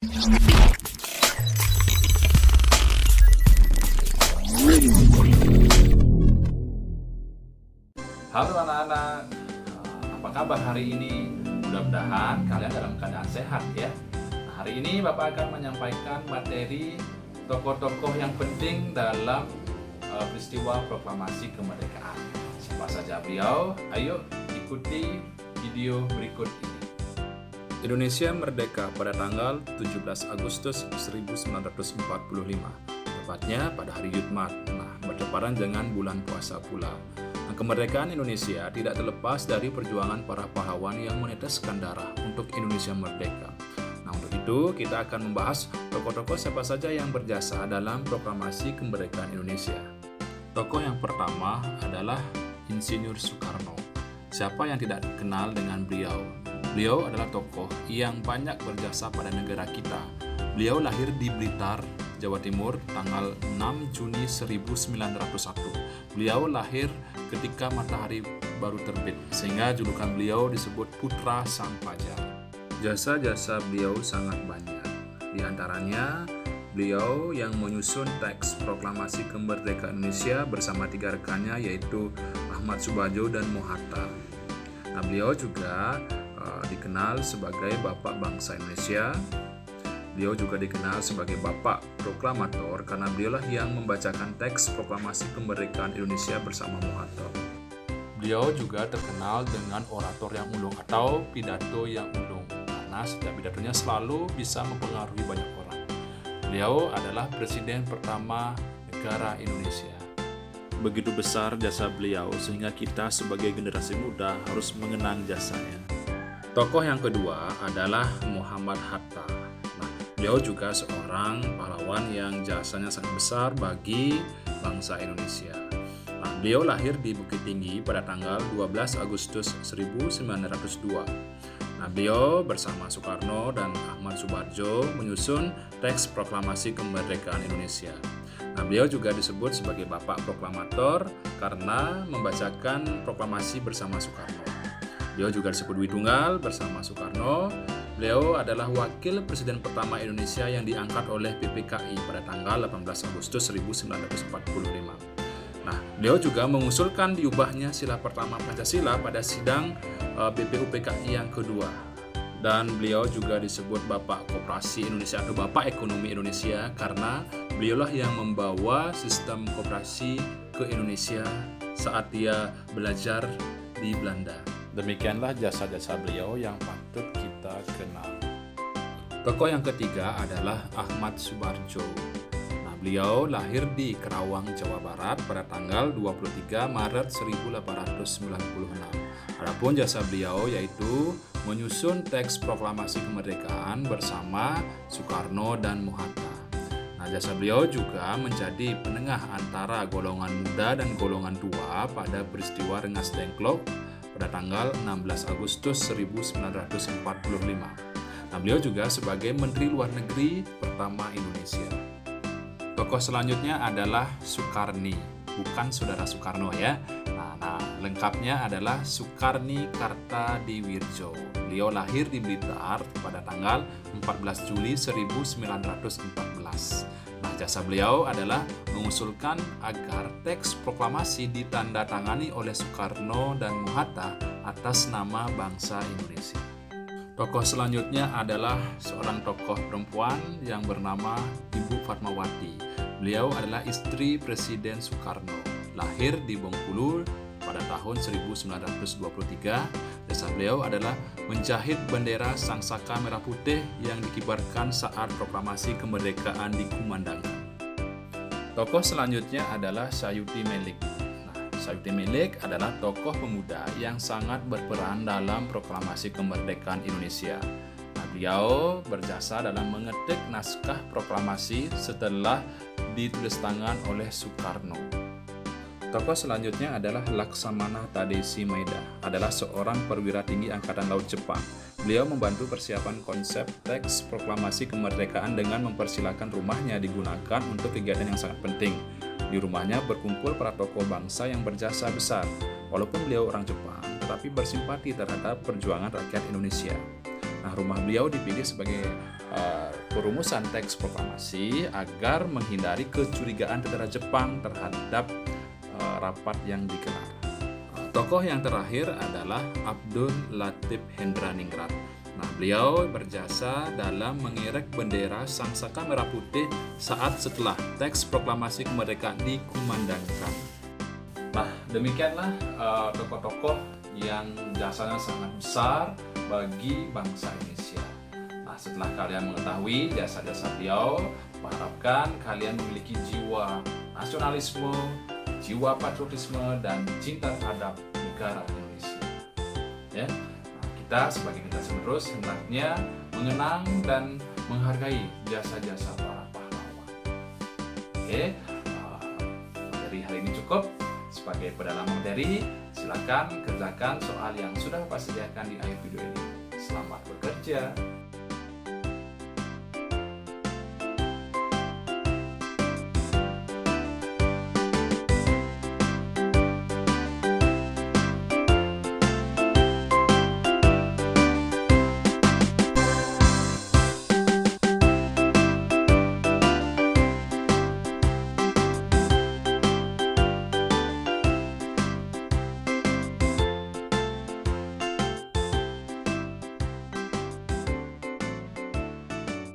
Halo anak-anak, apa kabar hari ini? Mudah-mudahan kalian dalam keadaan sehat ya. Nah, hari ini Bapak akan menyampaikan materi tokoh-tokoh yang penting dalam peristiwa proklamasi kemerdekaan. Siapa saja beliau? Ayo ikuti video berikut ini. Indonesia merdeka pada tanggal 17 Agustus 1945, tepatnya pada hari Jumat. Nah, bertepatan dengan bulan puasa pula. Nah, kemerdekaan Indonesia tidak terlepas dari perjuangan para pahlawan yang meneteskan darah untuk Indonesia merdeka. Nah, untuk itu kita akan membahas tokoh-tokoh siapa saja yang berjasa dalam proklamasi kemerdekaan Indonesia. Tokoh yang pertama adalah Insinyur Soekarno. Siapa yang tidak kenal dengan beliau? Beliau adalah tokoh yang banyak berjasa pada negara kita. Beliau lahir di Blitar, Jawa Timur, tanggal 6 Juni 1901. Beliau lahir ketika matahari baru terbit, sehingga julukan beliau disebut Putra Sang Fajar. Jasa-jasa beliau sangat banyak. Di antaranya, beliau yang menyusun teks proklamasi kemerdekaan Indonesia bersama 3 rekannya, yaitu Ahmad Subarjo dan Moh Hatta. Nah, beliau juga dikenal sebagai Bapak Bangsa Indonesia. Beliau juga dikenal sebagai Bapak Proklamator karena beliaulah yang membacakan teks proklamasi kemerdekaan Indonesia bersama Moh Hatta. Beliau juga terkenal dengan orator yang ulung atau pidato yang ulung karena setiap pidatonya selalu bisa mempengaruhi banyak orang. Beliau adalah presiden pertama negara Indonesia. Begitu besar jasa beliau sehingga kita sebagai generasi muda harus mengenang jasanya. Tokoh yang kedua adalah Muhammad Hatta. Nah, beliau juga seorang pahlawan yang jasanya sangat besar bagi bangsa Indonesia. Nah, beliau lahir di Bukit Tinggi pada tanggal 12 Agustus 1902. Nah, beliau bersama Soekarno dan Ahmad Subarjo menyusun teks proklamasi kemerdekaan Indonesia. Nah, beliau juga disebut sebagai Bapak Proklamator karena membacakan proklamasi bersama Soekarno. Beliau juga disebut Dwi Tunggal bersama Soekarno. Beliau adalah wakil presiden pertama Indonesia yang diangkat oleh PPKI pada tanggal 18 Agustus 1945. Nah, beliau juga mengusulkan diubahnya sila pertama Pancasila pada sidang BPUPKI yang kedua. Dan beliau juga disebut Bapak Koperasi Indonesia atau Bapak Ekonomi Indonesia karena beliaulah yang membawa sistem koperasi ke Indonesia saat dia belajar di Belanda. Demikianlah jasa-jasa beliau yang patut kita kenal. Tokoh yang ketiga adalah Ahmad Subarjo. Nah, beliau lahir di Kerawang, Jawa Barat pada tanggal 23 Maret 1896. Adapun jasa beliau yaitu menyusun teks proklamasi kemerdekaan bersama Soekarno dan Moh Hatta. Nah, jasa beliau juga menjadi penengah antara golongan muda dan golongan tua pada peristiwa Rengas Dengklok pada tanggal 16 Agustus 1945. Nah, beliau juga sebagai Menteri Luar Negeri pertama Indonesia. Tokoh selanjutnya adalah Soekarni, bukan Saudara Soekarno ya. Nah, lengkapnya adalah Soekarni Kartadiwirjo. Beliau lahir di Blitar pada tanggal 14 Juli 1914. Nah, jasa beliau adalah mengusulkan agar teks proklamasi ditandatangani oleh Soekarno dan Moh Hatta atas nama bangsa Indonesia. Tokoh selanjutnya adalah seorang tokoh perempuan yang bernama Ibu Fatmawati. Beliau adalah istri Presiden Soekarno. Lahir di Bengkulu pada tahun 1923. Jasa beliau adalah menjahit bendera Sangsaka Merah Putih yang dikibarkan saat proklamasi kemerdekaan dikumandangkan. Tokoh selanjutnya adalah Sayuti Melik. Nah, Sayuti Melik adalah tokoh pemuda yang sangat berperan dalam proklamasi kemerdekaan Indonesia. Nah, beliau berjasa dalam mengetik naskah proklamasi setelah ditulis tangan oleh Soekarno. Tokoh selanjutnya adalah Laksamana Tadesi Maeda, adalah seorang perwira tinggi Angkatan Laut Jepang. Beliau membantu persiapan konsep teks proklamasi kemerdekaan dengan mempersilahkan rumahnya digunakan untuk kegiatan yang sangat penting. Di rumahnya berkumpul para tokoh bangsa yang berjasa besar. Walaupun beliau orang Jepang, tetapi bersimpati terhadap perjuangan rakyat Indonesia. Nah, rumah beliau dipilih sebagai perumusan teks proklamasi agar menghindari kecurigaan tentara Jepang terhadap rapat yang digelar. Tokoh yang terakhir adalah Abdul Latif Hendraningrat. Nah, beliau berjasa dalam mengerek bendera Sangsaka Merah Putih saat setelah teks proklamasi kemerdekaan dikumandangkan. Nah, demikianlah tokoh-tokoh yang jasanya sangat besar bagi bangsa Indonesia. Nah, setelah kalian mengetahui jasa-jasa beliau, mengharapkan kalian memiliki jiwa nasionalisme, jiwa patriotisme, dan cinta terhadap negara Indonesia. Ya, nah, kita sebagai generasi penerus hendaknya mengenang dan menghargai jasa-jasa para pahlawan. Oke, dari hari ini cukup. Sebagai pendalaman materi, silakan kerjakan soal yang sudah Bapak sediakan di akhir video ini. Selamat bekerja.